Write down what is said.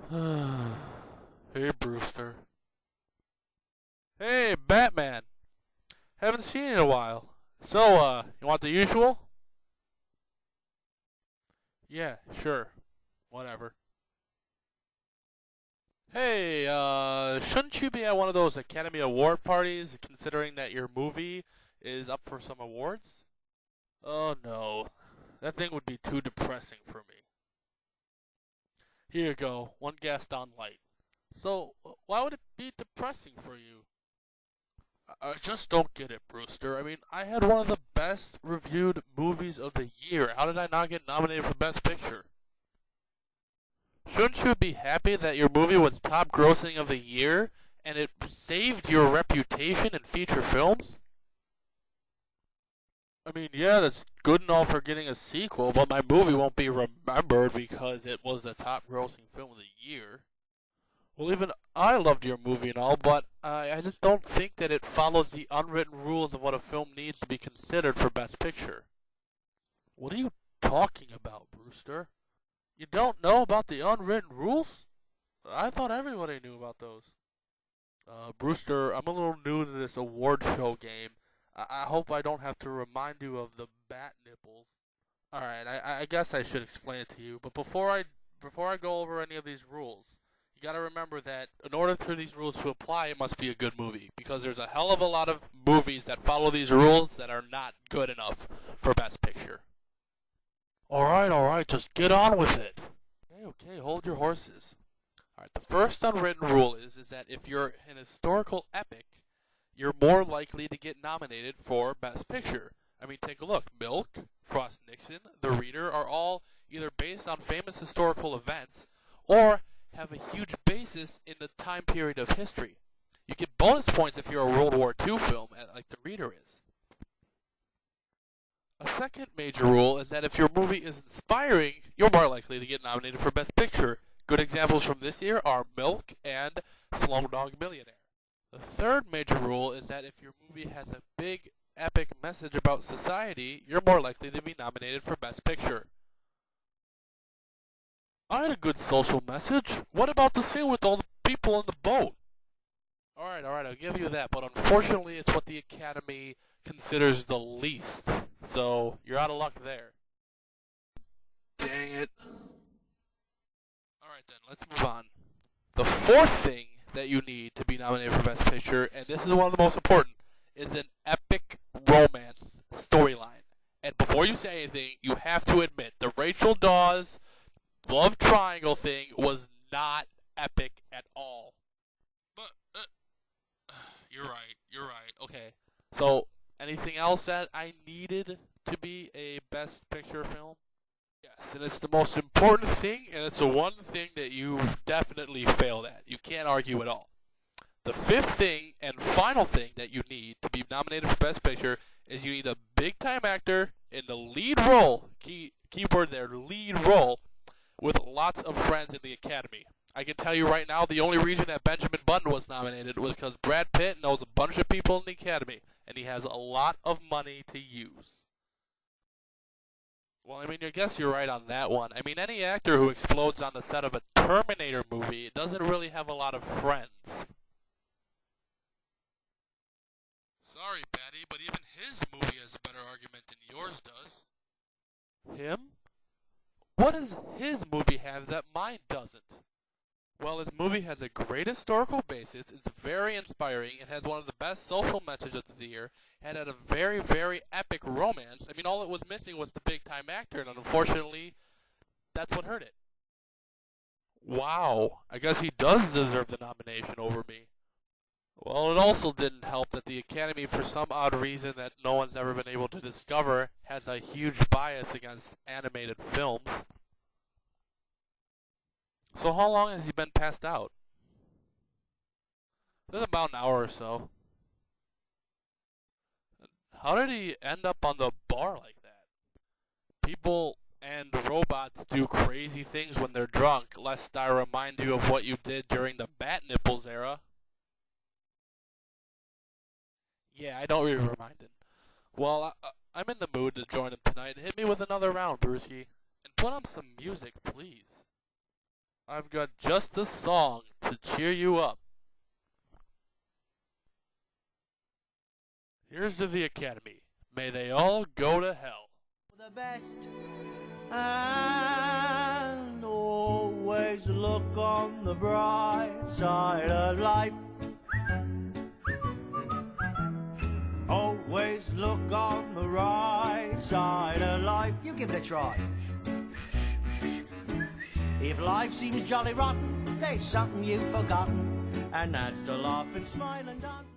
Hey, Brewster. Hey, Batman. Haven't seen you in a while. So, you want the usual? Yeah, sure. Whatever. Hey, shouldn't you be at one of those Academy Award parties, considering that your movie is up for some awards? Oh no, that thing would be too depressing for me. Here you go, one Gaston Light. So, why would it be depressing for you? I just don't get it, Brewster. I mean, I had one of the best reviewed movies of the year. How did I not get nominated for Best Picture? Shouldn't you be happy that your movie was top grossing of the year and it saved your reputation in feature films? I mean, yeah, that's good and all for getting a sequel, but my movie won't be remembered because it was the top grossing film of the year. Well, even I loved your movie and all, but I just don't think that it follows the unwritten rules of what a film needs to be considered for Best Picture. What are you talking about, Brewster? You don't know about the unwritten rules? I thought everybody knew about those. Brewster, I'm a little new to this award show game. I hope I don't have to remind you of the bat nipples. Alright, I guess I should explain it to you, but before I go over any of these rules, you gotta remember that in order for these rules to apply, it must be a good movie. Because there's a hell of a lot of movies that follow these rules that are not good enough for Best Picture. Alright, just get on with it. Okay, hold your horses. Alright, the first unwritten rule is that if you're an historical epic, you're more likely to get nominated for Best Picture. I mean, take a look. Milk, Frost Nixon, The Reader are all either based on famous historical events or have a huge basis in the time period of history. You get bonus points if you're a World War II film, like The Reader is. A second major rule is that if your movie is inspiring, you're more likely to get nominated for Best Picture. Good examples from this year are Milk and Slumdog Millionaire. The third major rule is that if your movie has a big, epic message about society, you're more likely to be nominated for Best Picture. I had a good social message. What about the scene with all the people in the boat? Alright, I'll give you that, but unfortunately it's what the Academy considers the least. So, you're out of luck there. Dang it. Alright then, let's move on. The fourth thing that you need to be nominated for Best Picture, and this is one of the most important, is an epic romance storyline. And before you say anything, you have to admit the Rachel Dawes love triangle thing was not epic at all. But you're right. Okay. So, anything else that I needed to be a Best Picture film? Yes, and it's the most important thing, and it's the one thing that you definitely failed at. You can't argue at all. The fifth thing and final thing that you need to be nominated for Best Picture is you need a big-time actor in the lead role, keyword there, lead role, with lots of friends in the Academy. I can tell you right now, the only reason that Benjamin Button was nominated was because Brad Pitt knows a bunch of people in the Academy, and he has a lot of money to use. Well, I mean, I guess you're right on that one. I mean, any actor who explodes on the set of a Terminator movie doesn't really have a lot of friends. Sorry, Patty, but even his movie has a better argument than yours does. Him? What does his movie have that mine doesn't? Well, his movie has a great historical basis, it's very inspiring, it has one of the best social messages of the year, and had a very, very epic romance. I mean, all it was missing was the big-time actor, and unfortunately, that's what hurt it. Wow, I guess he does deserve the nomination over me. Well, it also didn't help that the Academy, for some odd reason that no one's ever been able to discover, has a huge bias against animated films. So how long has he been passed out? It's about an hour or so. How did he end up on the bar like that? People and robots do crazy things when they're drunk, lest I remind you of what you did during the bat nipples era. Yeah, I don't really remind him. Well, I'm in the mood to join him tonight. Hit me with another round, Brewski. And put on some music, please. I've got just a song to cheer you up. Here's to the Academy. May they all go to hell. The best, and always look on the bright side of life. Always look on the right side of life. You give it a try. If life seems jolly rotten, there's something you've forgotten, and that's to laugh and smile and dance.